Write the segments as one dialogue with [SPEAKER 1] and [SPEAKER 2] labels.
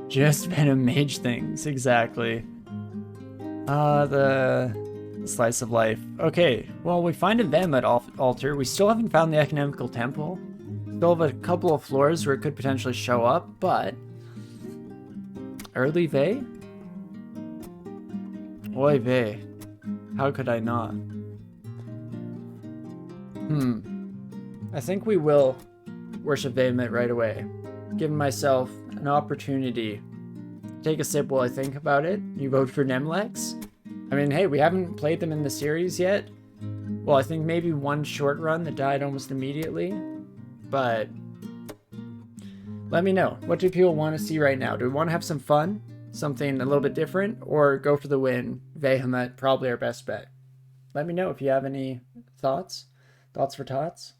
[SPEAKER 1] Just venom mage things, exactly. The slice of life. Okay, well, we find a Vehemet altar. We still haven't found the economical temple. Still have a couple of floors where it could potentially show up, but early Vey? Oy vey. How could I not? I think we will worship Vehemet right away. Giving myself an opportunity. Take a sip while I think about it. You vote for Nemlex? I mean, hey, we haven't played them in the series yet. Well, I think maybe one short run that died almost immediately. But let me know. What do people want to see right now? Do we want to have some fun? Something a little bit different? Or go for the win? Vehemet, probably our best bet. Let me know if you have any thoughts. Thoughts for tots?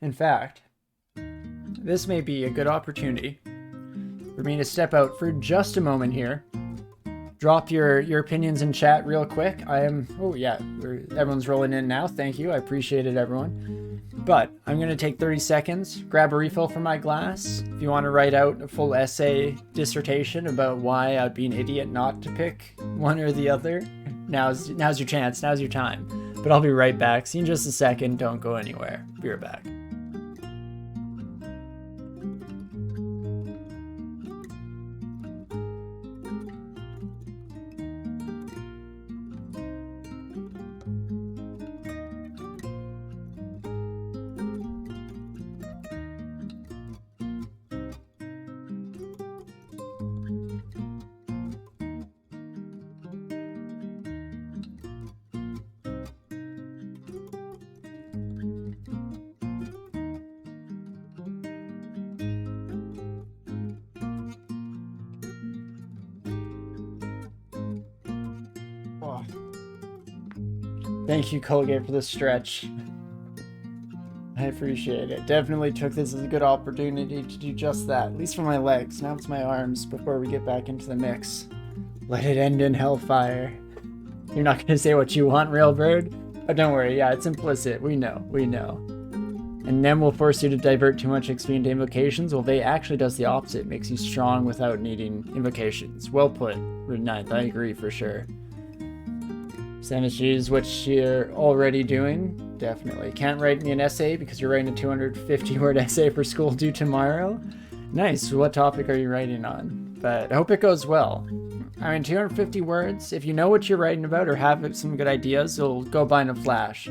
[SPEAKER 1] In fact, this may be a good opportunity for me to step out for just a moment here. Drop your opinions in chat real quick. Oh yeah, everyone's rolling in now. Thank you, I appreciate it, everyone. But I'm gonna take 30 seconds, grab a refill from my glass. If you want to write out a full essay dissertation about why I'd be an idiot not to pick one or the other, now's your chance, now's your time. But I'll be right back. See you in just a second, don't go anywhere. Be right back. Thank you, Colgate, for the stretch. I appreciate it. Definitely took this as a good opportunity to do just that, at least for my legs. Now it's my arms before we get back into the mix. Let it end in hellfire. You're not going to say what you want, Railbird? Oh, don't worry. Yeah, it's implicit. We know. We know. And Nem will force you to divert too much XP into invocations. Well, Vey actually does the opposite. It makes you strong without needing invocations. Well put, Route 9th. I agree for sure. Sanity is what you're already doing. Definitely. Can't write me an essay because you're writing a 250-word essay for school due tomorrow. Nice. What topic are you writing on? But I hope it goes well. I mean, 250 words, if you know what you're writing about or have some good ideas, it'll go by in a flash.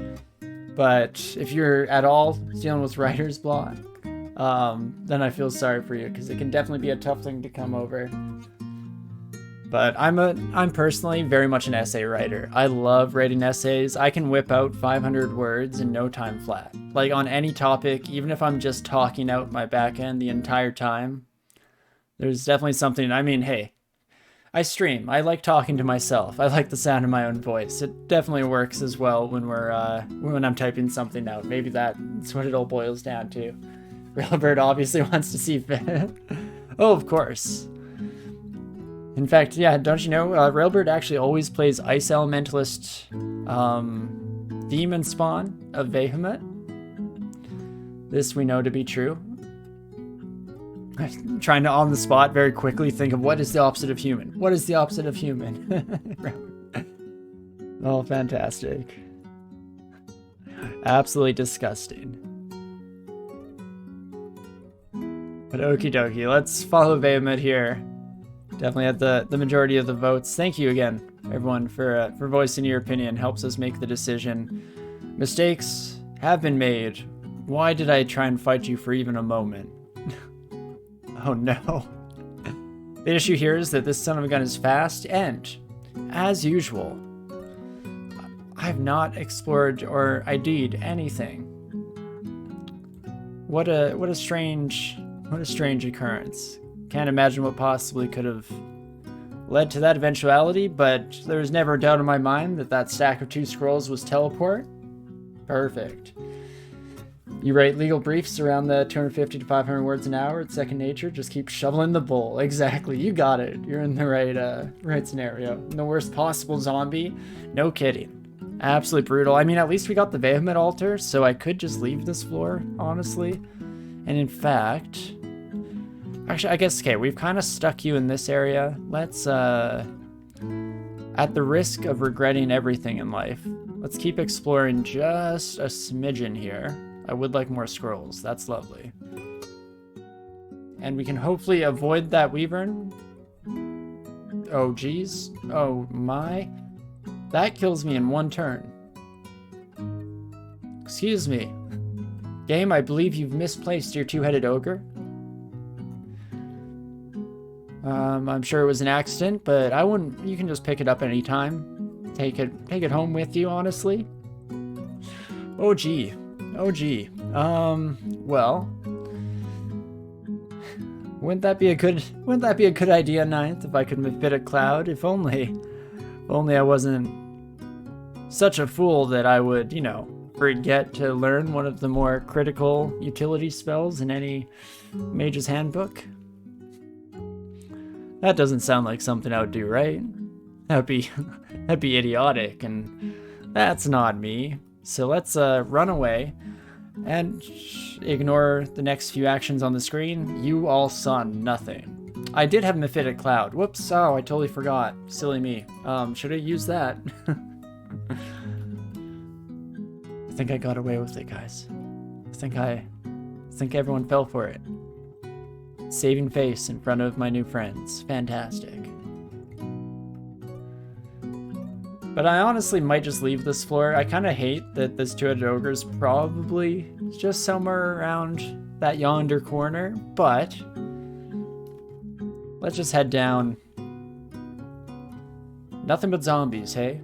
[SPEAKER 1] But if you're at all dealing with writer's block, then I feel sorry for you because it can definitely be a tough thing to come over. But I'm personally very much an essay writer. I love writing essays. I can whip out 500 words in no time flat. Like on any topic, even if I'm just talking out my back end the entire time. There's definitely something, I mean, hey, I stream. I like talking to myself. I like the sound of my own voice. It definitely works as well when when I'm typing something out. Maybe that's what it all boils down to. Railbird obviously wants to see fit. Oh, of course. In fact, yeah, don't you know, Railbird actually always plays Ice Elementalist Demon Spawn of Vehemet. This we know to be true. I'm trying to, on the spot, very quickly think of what is the opposite of human. What is the opposite of human? Oh, fantastic. Absolutely disgusting. But okie dokie, let's follow Vehemet here. Definitely had the majority of the votes. Thank you again, everyone, for voicing your opinion. Helps us make the decision. Mistakes have been made. Why did I try and fight you for even a moment? Oh no. The issue here is that this son of a gun is fast, and, as usual, I've not explored or ID'd anything. What a strange occurrence. Can't imagine what possibly could have led to that eventuality, but there was never a doubt in my mind that that stack of 2 scrolls was teleport. Perfect. You write legal briefs around the 250 to 500 words an hour. It's second nature. Just keep shoveling the bowl. Exactly. You got it. You're in the right scenario. In the worst possible zombie. No kidding. Absolutely brutal. I mean, at least we got the Vehemet altar, so I could just leave this floor, honestly. And in fact, actually, I guess, okay, we've kind of stuck you in this area. Let's, at the risk of regretting everything in life, let's keep exploring just a smidgen here. I would like more scrolls. That's lovely. And we can hopefully avoid that wyvern. Oh, geez. Oh, my. That kills me in one turn. Excuse me. Game, I believe you've misplaced your two-headed ogre. I'm sure it was an accident, but I wouldn't. You can just pick it up anytime. Take it home with you, honestly. Oh gee. Oh gee. Well, wouldn't that be a good idea, Ninth, if I could fit a cloud? If only I wasn't such a fool that I would, you know, forget to learn one of the more critical utility spells in any mage's handbook. That doesn't sound like something I would do, right? That'd be idiotic, and that's not me. So let's run away and ignore the next few actions on the screen. You all saw nothing. I did have Mephitic Cloud. Whoops, oh, I totally forgot. Silly me. Should have used that. I think I got away with it, guys. I think everyone fell for it. Saving face in front of my new friends. Fantastic. But I honestly might just leave this floor. I kind of hate that this two-headed ogre is probably just somewhere around that yonder corner, but let's just head down. Nothing but zombies, hey?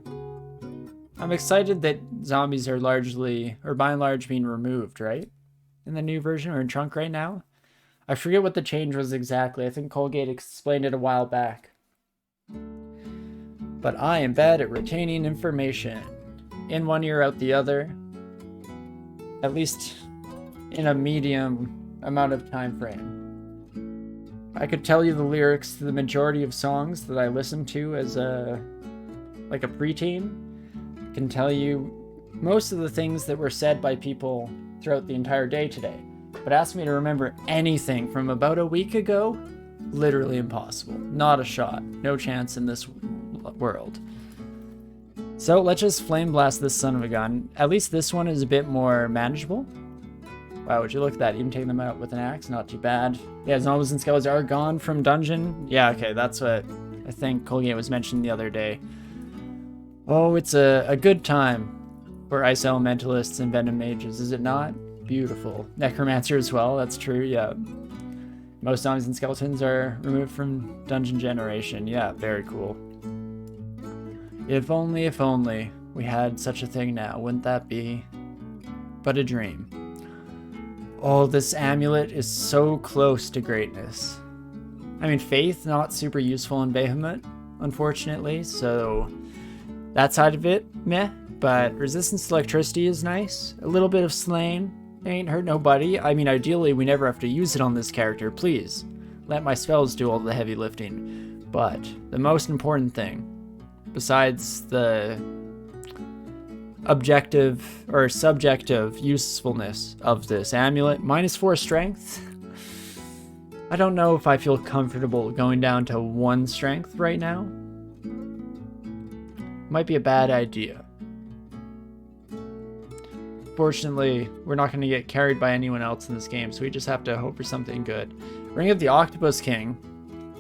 [SPEAKER 1] I'm excited that zombies are largely, or by and large, being removed, right? In the new version, or in Trunk right now? I forget what the change was exactly. I think Colgate explained it a while back. But I am bad at retaining information. In one ear, out the other. At least in a medium amount of time frame. I could tell you the lyrics to the majority of songs that I listened to as a preteen. Can tell you most of the things that were said by people throughout the entire day today. But ask me to remember anything from about a week ago, literally impossible. Not a shot. No chance in this world. So let's just flame blast this son of a gun. At least this one is a bit more manageable. Wow, would you look at that? Even taking them out with an axe, not too bad. Yeah, zombies and skeletons are gone from dungeon. Yeah, okay, that's what I think Colgate was mentioning the other day. Oh, it's a good time for ice elementalists and venom mages, is it not? Beautiful. Necromancer as well, that's true, yeah. Most zombies and skeletons are removed from dungeon generation. Yeah, very cool. If only we had such a thing now. Wouldn't that be but a dream? Oh, this amulet is so close to greatness. I mean, faith, not super useful in Behemoth, unfortunately, so that side of it, meh. But resistance to electricity is nice. A little bit of slaying ain't hurt nobody. I mean, ideally, we never have to use it on this character. Please, let my spells do all the heavy lifting. But the most important thing, besides the objective or subjective usefulness of this amulet, -4 strength. I don't know if I feel comfortable going down to 1 strength right now. Might be a bad idea. Fortunately, we're not going to get carried by anyone else in this game, so we just have to hope for something good. Ring of the Octopus King.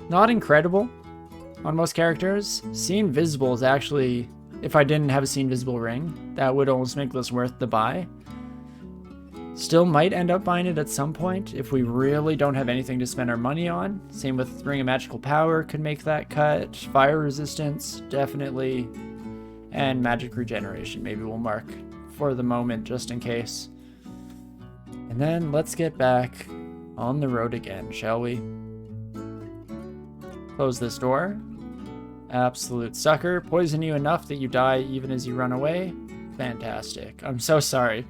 [SPEAKER 1] Not incredible on most characters. See Invisible is actually, if I didn't have a See Invisible ring, that would almost make this worth the buy. Still might end up buying it at some point if we really don't have anything to spend our money on. Same with Ring of Magical Power could make that cut. Fire Resistance, definitely. And Magic Regeneration, maybe we'll mark for the moment just in case. And then let's get back on the road again, shall we? Close this door. Absolute sucker. Poison you enough that you die even as you run away. Fantastic. I'm so sorry.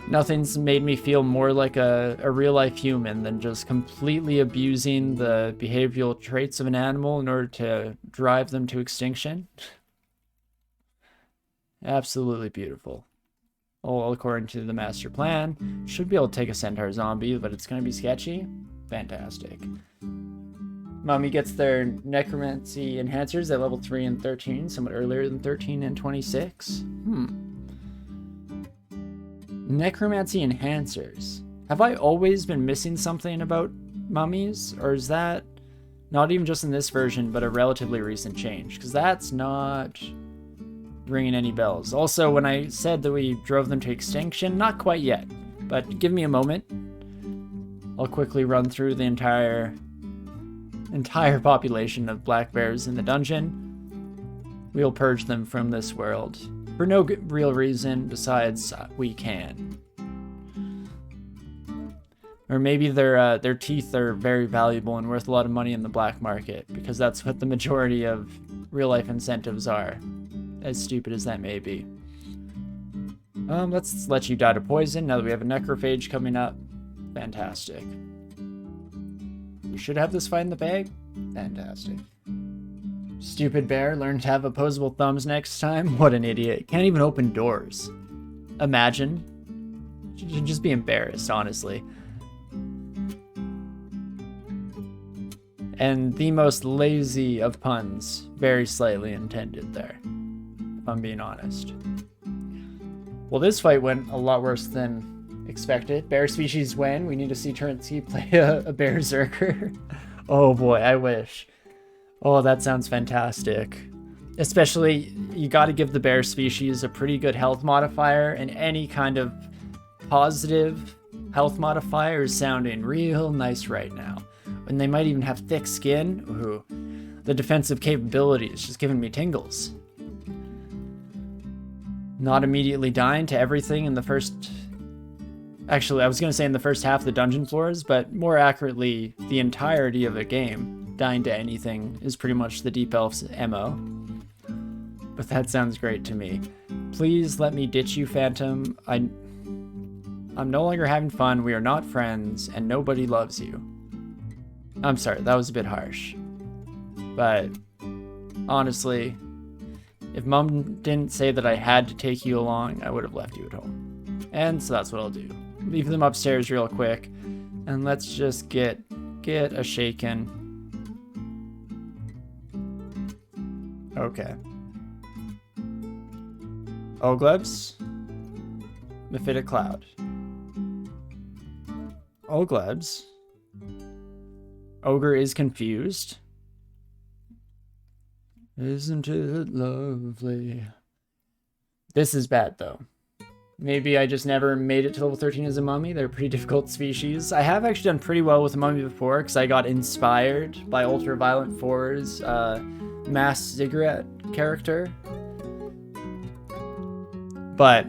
[SPEAKER 1] Nothing's made me feel more like a real-life human than just completely abusing the behavioral traits of an animal in order to drive them to extinction. Absolutely beautiful. all according to the master plan. Should be able to take a centaur zombie, but it's going to be sketchy. Fantastic. Mummy gets their necromancy enhancers at level 3 and 13, somewhat earlier than 13 and 26. Necromancy enhancers. Have I always been missing something about mummies? Or is that not even just in this version, but a relatively recent change? Because that's not ringing any bells. Also, when I said that we drove them to extinction, not quite yet. But give me a moment. I'll quickly run through the entire population of black bears in the dungeon. We'll purge them from this world for no real reason besides we can. Or maybe their teeth are very valuable and worth a lot of money in the black market, because that's what the majority of real life incentives are, as stupid as that may be. Let's let you die to poison now that we have a necrophage coming up. Fantastic. We should have this fight in the bag. Fantastic. Stupid bear, learn to have opposable thumbs next time. What an idiot. Can't even open doors. Imagine. Should just be embarrassed, honestly. And the most lazy of puns, very slightly intended there, if I'm being honest. Well, this fight went a lot worse than expected. Bear species win. We need to see Torinski play a berserker. Oh boy, I wish. Oh, that sounds fantastic. Especially, you gotta give the bear species a pretty good health modifier, and any kind of positive health modifier is sounding real nice right now. And they might even have thick skin. Ooh, the defensive capability is just giving me tingles. Not immediately dying to everything in the first... Actually, I was going to say in the first half of the dungeon floors, but more accurately, the entirety of a game. Dying to anything is pretty much the Deep Elf's MO. But that sounds great to me. Please let me ditch you, Phantom. I'm no longer having fun, we are not friends, and nobody loves you. I'm sorry, that was a bit harsh. But, honestly, if Mom didn't say that I had to take you along, I would have left you at home. And so that's what I'll do. Leave them upstairs real quick, and let's just get a shaken. Okay. Oglebs. Mephitic Cloud. Oglebs. Ogre is confused. Isn't it lovely? This is bad, though. Maybe I just never made it to level 13 as a mummy. They're a pretty difficult species. I have actually done pretty well with a mummy before, because I got inspired by Ultraviolent 4's mass cigarette character. But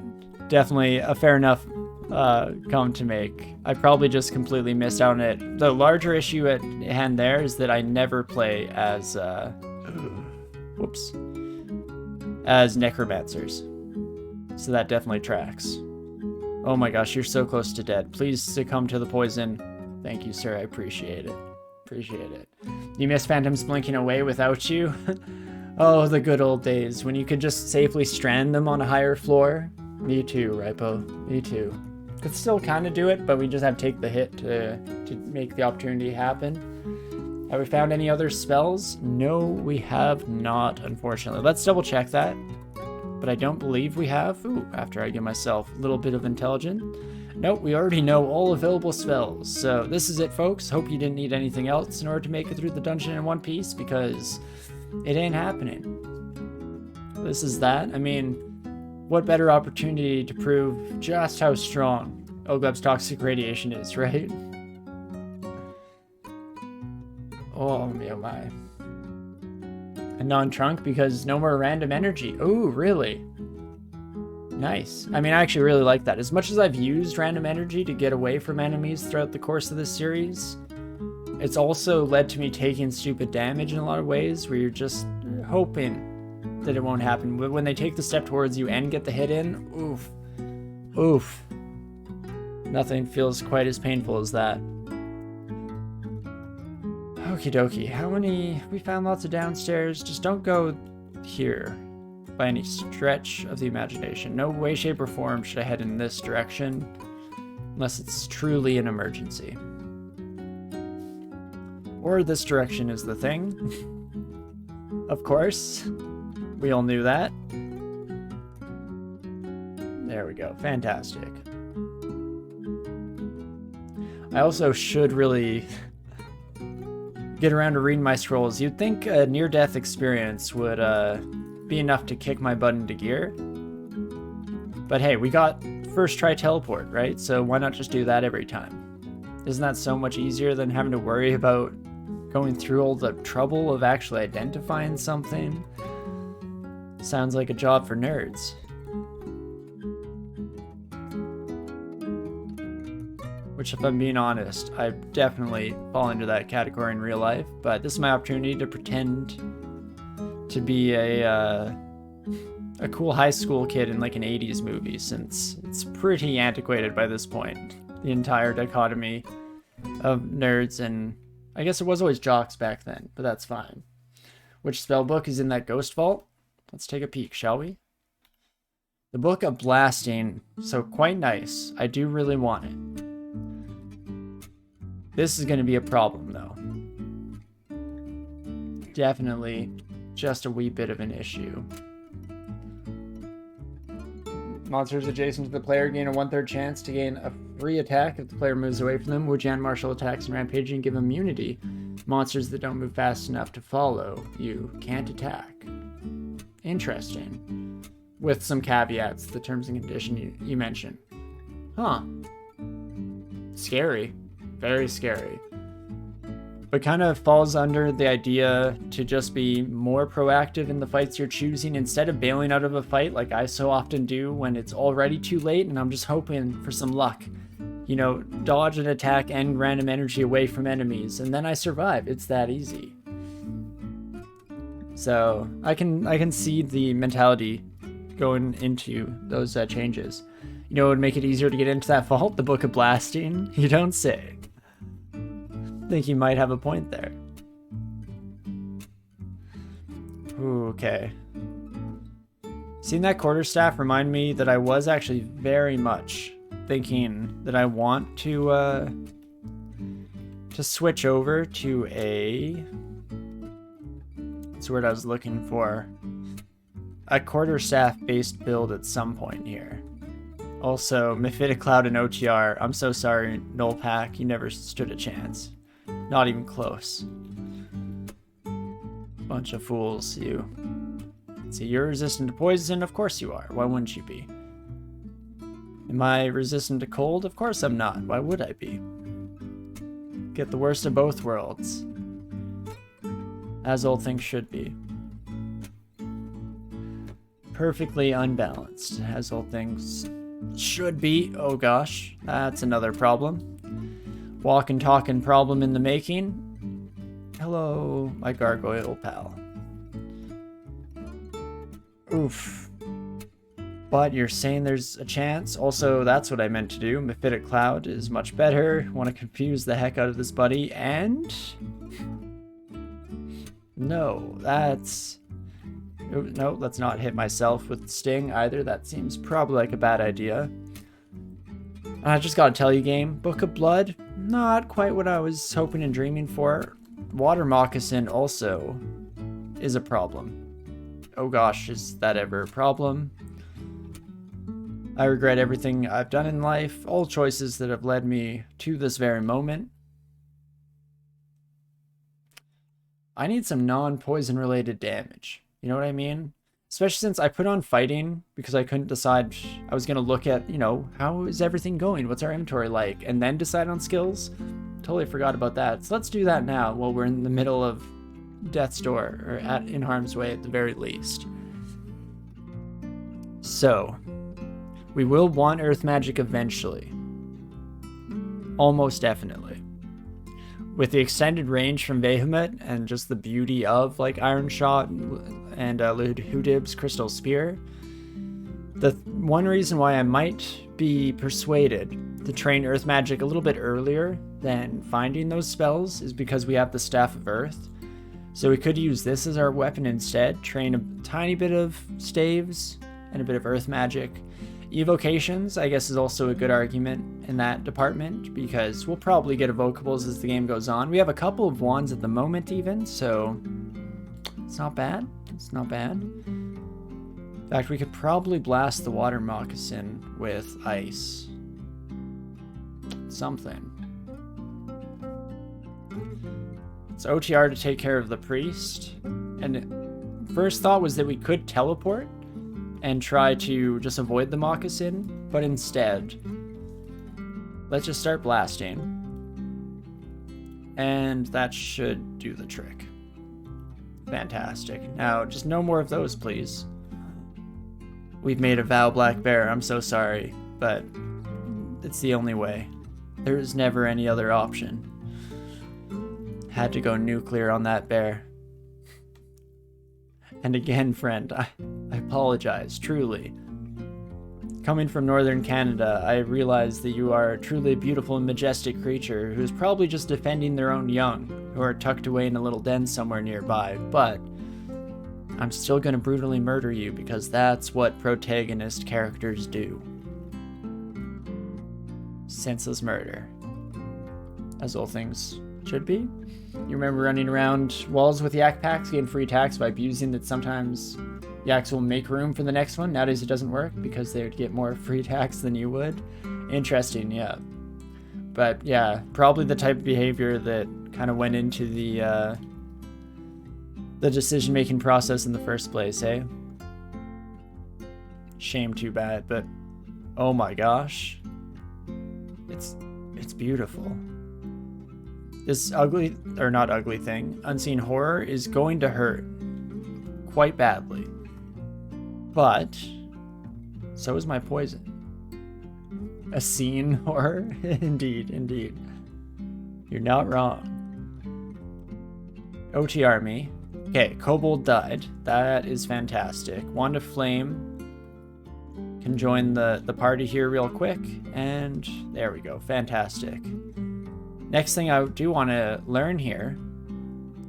[SPEAKER 1] definitely a fair enough comment to make. I probably just completely missed out on it. The larger issue at hand there is that I never play as as necromancers. So that definitely tracks. Oh my gosh, you're so close to dead. Please succumb to the poison. Thank you, sir. I appreciate it. Appreciate it. You miss phantoms blinking away without you? Oh, the good old days when you could just safely strand them on a higher floor. Me too, Ripo. Me too. Could still kind of do it, but we just have to take the hit to make the opportunity happen. Have we found any other spells? No, we have not, unfortunately. Let's double check that. But I don't believe we have. Ooh, after I give myself a little bit of intelligence. Nope, we already know all available spells. So this is it, folks. Hope you didn't need anything else in order to make it through the dungeon in one piece, because it ain't happening. This is that. I mean, what better opportunity to prove just how strong Ogleb's toxic radiation is, right? Oh my. A non-trunk because no more random energy. Ooh, really? Nice. I mean, I actually really like that. As much as I've used random energy to get away from enemies throughout the course of this series, it's also led to me taking stupid damage in a lot of ways where you're just hoping that it won't happen. But when they take the step towards you and get the hit in, oof. Oof. Nothing feels quite as painful as that. Okie dokie. How many? We found lots of downstairs. Just don't go here. by any stretch of the imagination. No way, shape, or form should I head in this direction unless it's truly an emergency. Or this direction is the thing. Of course. We all knew that. There we go. Fantastic. I also should really get around to reading my scrolls. You'd think a near-death experience would be enough to kick my butt into gear. But hey, we got first try teleport, right? So why not just do that every time? Isn't that so much easier than having to worry about going through all the trouble of actually identifying something? Sounds like a job for nerds. Which, if I'm being honest, I definitely fall into that category in real life, but this is my opportunity to pretend to be a cool high school kid in like an 80s movie, since it's pretty antiquated by this point. The entire dichotomy of nerds, and I guess it was always jocks back then, but that's fine. Which spellbook is in that ghost vault? Let's take a peek, shall we? The Book of Blasting, so quite nice. I do really want it. This is going to be a problem, though. Definitely just a wee bit of an issue. Monsters adjacent to the player gain a 1/3 chance to gain a free attack if the player moves away from them. Wujian martial attacks and rampaging give immunity. Monsters that don't move fast enough to follow you can't attack. Interesting. With some caveats, the terms and conditions you mentioned. Huh. Scary. Very scary. But kind of falls under the idea to just be more proactive in the fights you're choosing instead of bailing out of a fight like I so often do when it's already too late and I'm just hoping for some luck. You know, dodge an attack and random energy away from enemies, and then I survive. It's that easy. So I can see the mentality going into those changes. You know, it would make it easier to get into that vault, the Book of Blasting. You don't say. Think you might have a point there. Ooh, okay. Seeing that quarterstaff remind me that I was actually very much thinking that I want to switch over to a... That's the word I was looking for. A quarterstaff based build at some point here. Also, Mephitic Cloud and OTR, I'm so sorry, Nullpack, you never stood a chance. Not even close. Bunch of fools, you. See, you're resistant to poison? Of course you are. Why wouldn't you be? Am I resistant to cold? Of course I'm not. Why would I be? Get the worst of both worlds. As all things should be. Perfectly unbalanced, as all things should be. Oh gosh, that's another problem. Walk and talking problem in the making. Hello, my gargoyle pal. Oof. But you're saying there's a chance? Also, that's what I meant to do. Mephitic Cloud is much better. Want to confuse the heck out of this buddy, and... No, that's... No, let's not hit myself with Sting either. That seems probably like a bad idea. And I just gotta tell you, game, Book of Blood, not quite what I was hoping and dreaming for. Water Moccasin also is a problem. Oh gosh, is that ever a problem? I regret everything I've done in life, all choices that have led me to this very moment. I need some non-poison related damage. You know what I mean? Especially since I put on fighting because I couldn't decide. I was going to look at, you know, how is everything going? What's our inventory like? And then decide on skills. Totally forgot about that. So let's do that now while we're in the middle of death's door, or in harm's way at the very least. So, we will want earth magic eventually. Almost definitely. With the extended range from Vehement and just the beauty of like Iron Shot and Ludib's Crystal Spear, the one reason why I might be persuaded to train Earth Magic a little bit earlier than finding those spells is because we have the Staff of Earth, So we could use this as our weapon instead, train a tiny bit of staves and a bit of earth magic. Evocations, I guess, is also a good argument in that department, because we'll probably get evocables as the game goes on. We have a couple of wands at the moment even, so it's not bad. It's not bad. In fact, we could probably blast the water moccasin with ice. Something. It's OTR to take care of the priest. And first thought was that we could teleport and try to just avoid the moccasin, but instead, let's just start blasting. And that should do the trick. Fantastic. Now, just no more of those, please. We've made a vow, Black Bear. I'm so sorry, but it's the only way. There is never any other option. Had to go nuclear on that bear. And again, friend, I apologize, truly. Coming from northern Canada, I realize that you are truly a beautiful and majestic creature who's probably just defending their own young, who are tucked away in a little den somewhere nearby, but I'm still gonna brutally murder you because that's what protagonist characters do. Senseless murder. As all things should be. You remember running around walls with yak packs, getting free attacks by abusing that sometimes yaks will make room for the next one. Nowadays it doesn't work because they would get more free attacks than you would. Interesting, yeah. But yeah, probably the type of behavior that kind of went into the decision-making process in the first place, eh? Shame too bad, but oh my gosh. It's beautiful. This ugly, or not ugly thing, unseen horror is going to hurt quite badly. But so is my poison. A seen horror? Indeed, indeed. You're not wrong. OTR me. Okay, Kobold died. That is fantastic. Wand of Flame can join the party here real quick. And there we go. Fantastic. Next thing I do want to learn here,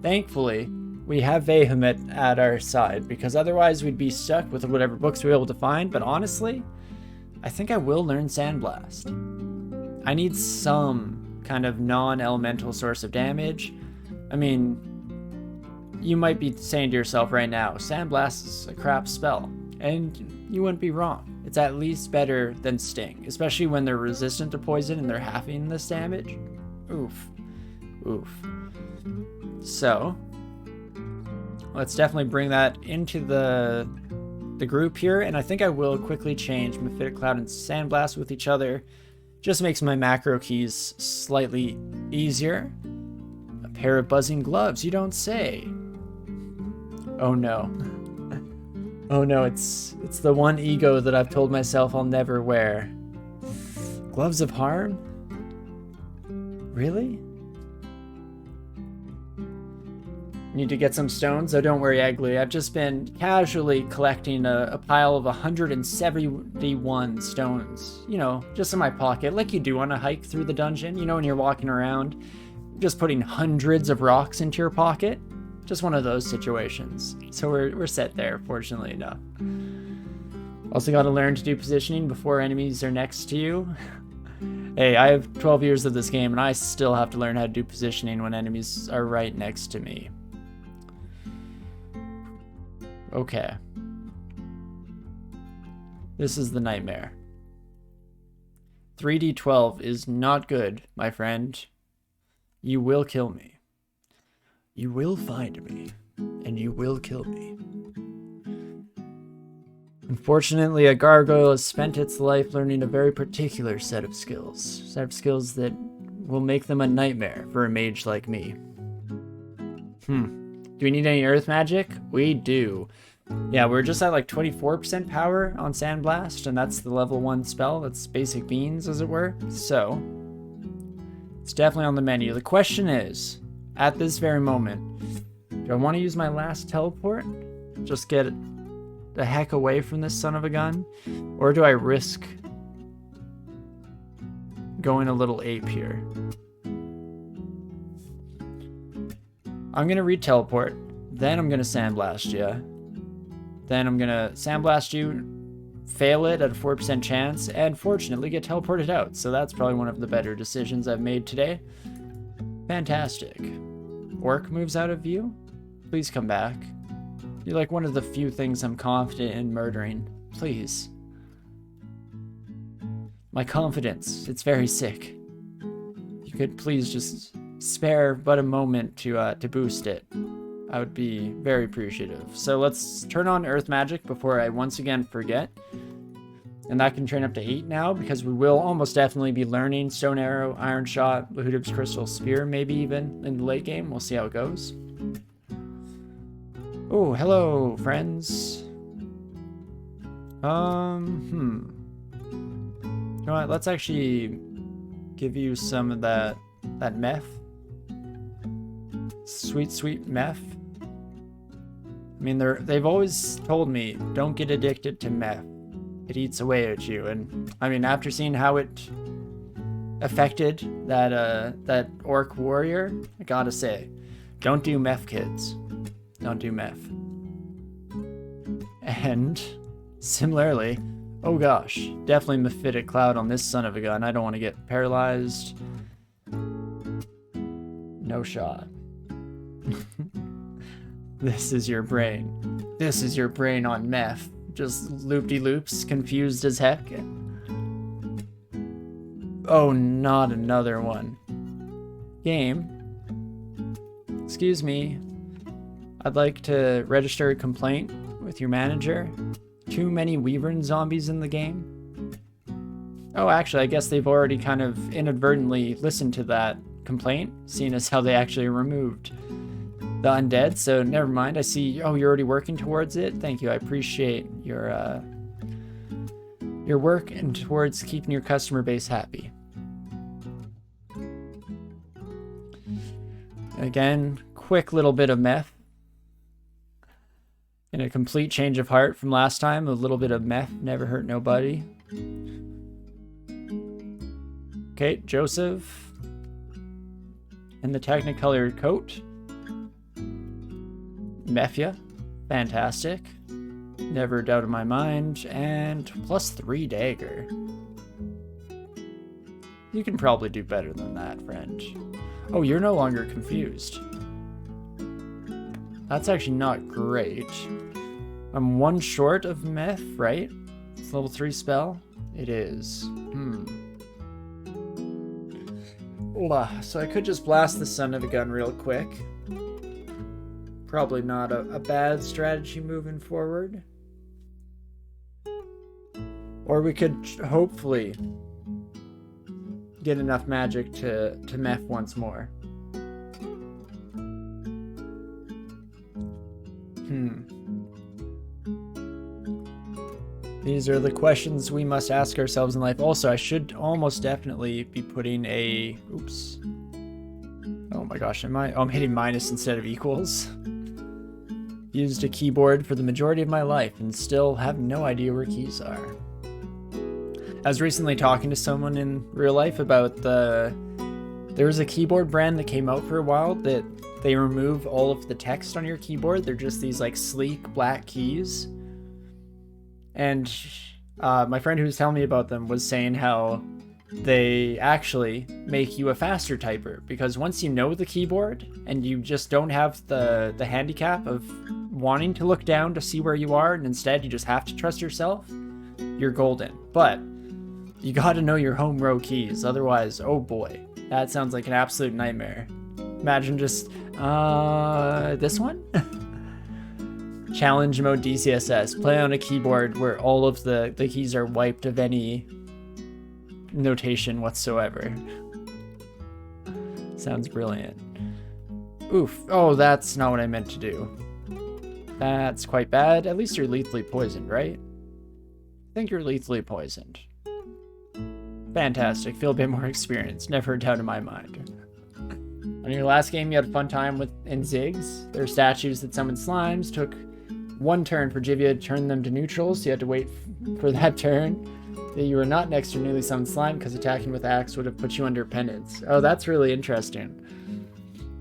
[SPEAKER 1] thankfully, we have Vehement at our side, because otherwise we'd be stuck with whatever books we were able to find. But honestly, I think I will learn Sandblast. I need some kind of non-elemental source of damage. I mean, you might be saying to yourself right now, Sandblast is a crap spell. And you wouldn't be wrong. It's at least better than Sting, especially when they're resistant to poison and they're halving this damage. Oof. Oof. So, let's definitely bring that into the group here, and I think I will quickly change Mephitic Cloud and Sandblast with each other. Just makes my macro keys slightly easier. A pair of buzzing gloves, you don't say. Oh no. Oh no, it's the one ego that I've told myself I'll never wear. Gloves of Harm? Really? Need to get some stones? Oh, don't worry, Eggly. I've just been casually collecting a pile of 171 stones. You know, just in my pocket, like you do on a hike through the dungeon. You know, when you're walking around, just putting hundreds of rocks into your pocket. Just one of those situations. So we're set there, fortunately enough. Also got to learn to do positioning before enemies are next to you. Hey, I have 12 years of this game, and I still have to learn how to do positioning when enemies are right next to me. Okay. This is the nightmare. 3d12 is not good, my friend. You will kill me. You will find me, and you will kill me. Unfortunately, a gargoyle has spent its life learning a very particular set of skills. That will make them a nightmare for a mage like me. Do we need any earth magic? We do. Yeah, we're just at like 24% power on Sandblast, and that's the level 1 spell. That's basic beans, as it were. So, it's definitely on the menu. The question is, at this very moment, do I want to use my last teleport? Just get the heck away from this son of a gun? Or do I risk going a little ape here? I'm gonna re-teleport. Then I'm gonna sandblast you. Then I'm gonna sandblast you, fail it at a 4% chance, and fortunately get teleported out. So that's probably one of the better decisions I've made today. Fantastic. Orc moves out of view? Please come back. You're like one of the few things I'm confident in murdering. Please. My confidence, it's very sick. You could please just spare but a moment to boost it. I would be very appreciative. So let's turn on Earth Magic before I once again forget. And that can train up to 8 now, because we will almost definitely be learning Stone Arrow, Iron Shot, Lahudib's Crystal Spear, maybe even in the late game. We'll see how it goes. Oh, hello, friends. You know what? Let's actually give you some of that meth. Sweet, sweet meth. I mean, they've always told me, don't get addicted to meth. It eats away at you. And I mean, after seeing how it affected that orc warrior, I gotta say, don't do meth, kids. Don't do meth. And similarly, oh gosh, definitely mephitic cloud on this son of a gun. I don't want to get paralyzed. No shot. This is your brain. This is your brain on meth. Just loop-de-loops, confused as heck. Oh, not another one. Game. Excuse me. I'd like to register a complaint with your manager. Too many Wyvern zombies in the game. Oh, actually, I guess they've already kind of inadvertently listened to that complaint, seeing as how they actually removed the undead, so never mind. I see, oh, you're already working towards it. Thank you, I appreciate your work and towards keeping your customer base happy. Again, quick little bit of meth. And a complete change of heart from last time. A little bit of meth never hurt nobody. Okay, Joseph. In the Technicolor coat. Mephia. Fantastic. Never a doubt in my mind. And +3 dagger. You can probably do better than that, friend. Oh, you're no longer confused. That's actually not great. I'm 1 short of meth, right? It's level 3 spell? It is. So I could just blast the son of a gun real quick. Probably not a bad strategy moving forward. Or we could hopefully get enough magic to meth once more. These are the questions we must ask ourselves in life. Also, I should almost definitely be putting a... Oops. Oh my gosh, am I... Oh, I'm hitting minus instead of equals. Used a keyboard for the majority of my life and still have no idea where keys are. I was recently talking to someone in real life about there was a keyboard brand that came out for a while that they remove all of the text on your keyboard. They're just these like sleek black keys. And my friend who was telling me about them was saying how they actually make you a faster typer, because once you know the keyboard and you just don't have the handicap of wanting to look down to see where you are, and instead you just have to trust yourself, you're golden. But you gotta know your home row keys, otherwise, oh boy, that sounds like an absolute nightmare. Imagine just, this one? Challenge mode DCSS. Play on a keyboard where all of the keys are wiped of any notation whatsoever. Sounds brilliant. Oof. Oh, that's not what I meant to do. That's quite bad. At least you're lethally poisoned, right? I think you're lethally poisoned. Fantastic. Feel a bit more experienced. Never a doubt in my mind. On your last game, you had a fun time in Ziggs. There are statues that summon slimes. Took 1 turn for Jivia to turn them to neutrals, so you had to wait for that turn. You were not next to newly summoned slime because attacking with axe would have put you under penance. Oh, that's really interesting.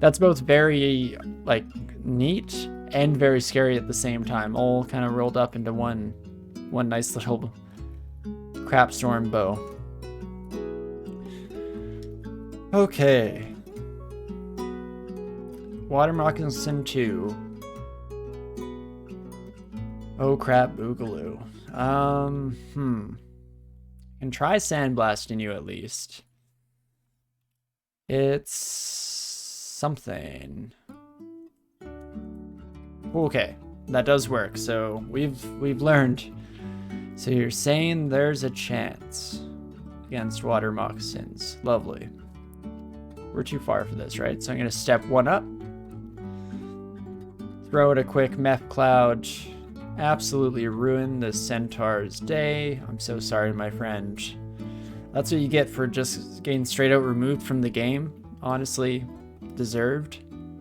[SPEAKER 1] That's both very, like, neat and very scary at the same time, all kind of rolled up into one nice little crapstorm bow. Okay. Water Moccasin 2. Oh crap, Boogaloo. Can try sandblasting you at least. It's something. Okay, that does work. So we've learned. So you're saying there's a chance against water moccasins. Lovely. We're too far for this, right? So I'm gonna step one up. Throw it a quick meth cloud. Absolutely ruin the centaur's day. I'm so sorry, my friend. That's what you get for just getting straight out removed from the game. Honestly, deserved.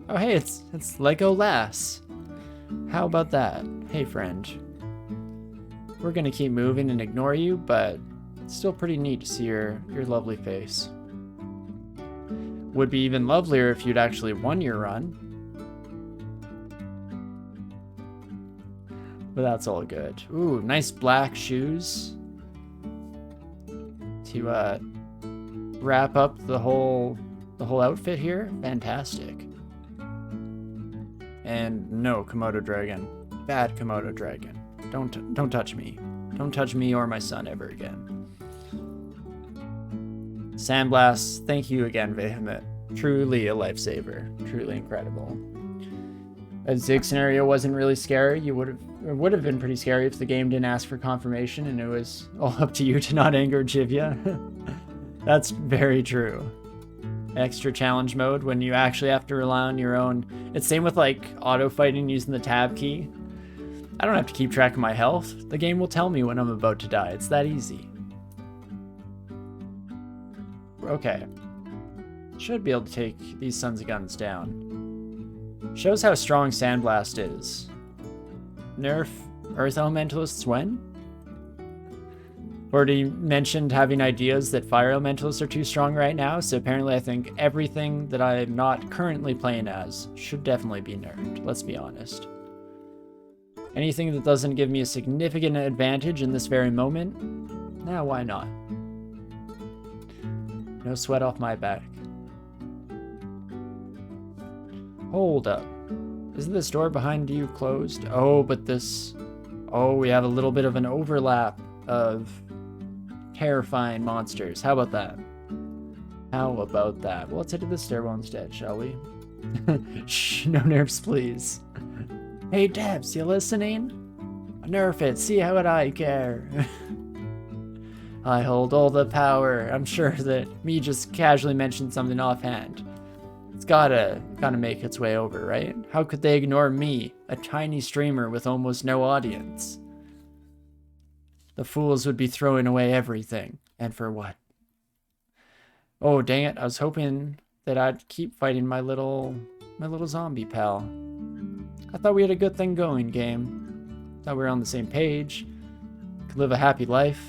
[SPEAKER 1] Oh hey, it's Lego Lass. How about that? Hey friend. We're gonna keep moving and ignore you, but it's still pretty neat to see your lovely face. Would be even lovelier if you'd actually won your run. But that's all good. Ooh, nice black shoes. To wrap up the whole outfit here. Fantastic. And no Komodo dragon. Bad Komodo dragon. Don't touch me. Don't touch me or my son ever again. Sandblast, thank you again, Vehement. Truly a lifesaver. Truly incredible. A Zig scenario wasn't really scary. It would have been pretty scary if the game didn't ask for confirmation and it was all up to you to not anger Jivia. That's very true. Extra challenge mode when you actually have to rely on your own. It's same with like auto fighting using the tab key. I don't have to keep track of my health. The game will tell me when I'm about to die. It's that easy. Okay. Should be able to take these sons of guns down. Shows how strong Sandblast is. Nerf Earth Elementalists when? Already mentioned having ideas that Fire Elementalists are too strong right now, so apparently I think everything that I'm not currently playing as should definitely be nerfed, let's be honest. Anything that doesn't give me a significant advantage in this very moment, nah, why not? No sweat off my back. Hold up. Isn't this door behind you closed? Oh, but this... Oh, we have a little bit of an overlap of terrifying monsters. How about that? How about that? Well, let's head to the stairwell instead, shall we? Shh, no nerfs, please. Hey, Debs, you listening? Nerf it, see how would I care? I hold all the power. I'm sure that me just casually mentioned something offhand. It's gotta make its way over, right? How could they ignore me, a tiny streamer with almost no audience? The fools would be throwing away everything. And for what? Oh, dang it. I was hoping that I'd keep fighting my little zombie pal. I thought we had a good thing going, game. Thought we were on the same page. Could live a happy life.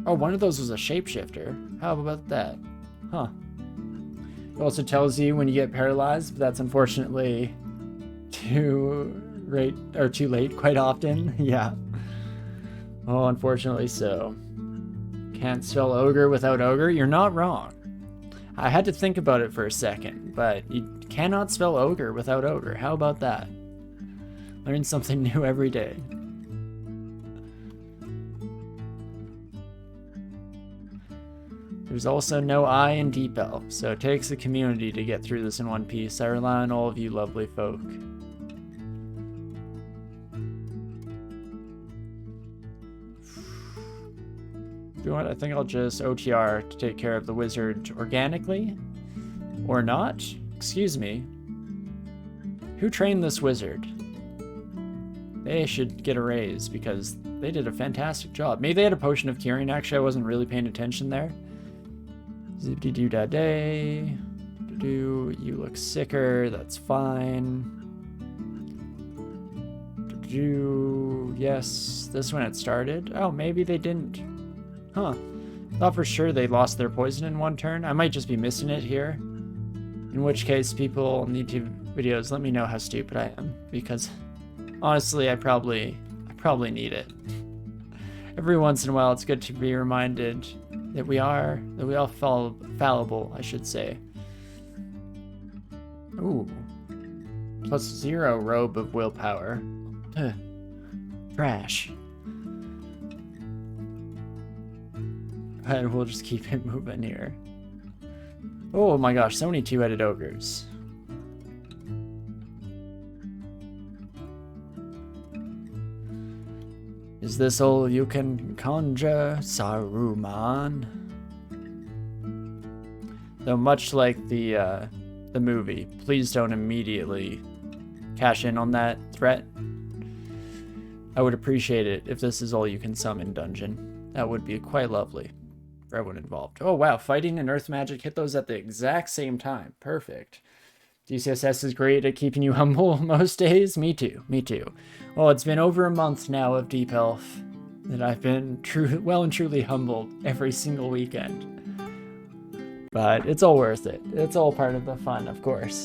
[SPEAKER 1] Oh, one of those was a shapeshifter. How about that? Huh. It also tells you when you get paralyzed, but that's unfortunately too late quite often. Yeah. Oh, unfortunately so. Can't spell ogre without ogre. You're not wrong. I had to think about it for a second, but you cannot spell ogre without ogre. How about that? Learn something new every day. There's also no I in Deep Elf, so it takes a community to get through this in one piece. I rely on all of you lovely folk. You know what? I think I'll just OTR to take care of the wizard organically. Or not? Excuse me. Who trained this wizard? They should get a raise because they did a fantastic job. Maybe they had a potion of curing, actually. I wasn't really paying attention there. Zippity-doo-da-day. You look sicker. That's fine. Yes, this one had started. Oh, maybe they didn't. Huh. Thought for sure they lost their poison in one turn. I might just be missing it here. In which case, people on YouTube videos, let me know how stupid I am, because honestly, I probably need it. Every once in a while, it's good to be reminded that we all fallible, I should say. Ooh. +0 robe of willpower. Ugh. Trash. And we'll just keep it moving here. Oh my gosh, so many two-headed ogres. Is this all you can conjure, Saruman? Though much like the movie, please don't immediately cash in on that threat. I would appreciate it if this is all you can summon, dungeon. That would be quite lovely for everyone involved. Oh wow, fighting and earth magic hit those at the exact same time. Perfect. DCSS is great at keeping you humble most days. Me too. Well, it's been over a month now of Deep Elf that I've been well and truly humbled every single weekend. But it's all worth it. It's all part of the fun, of course.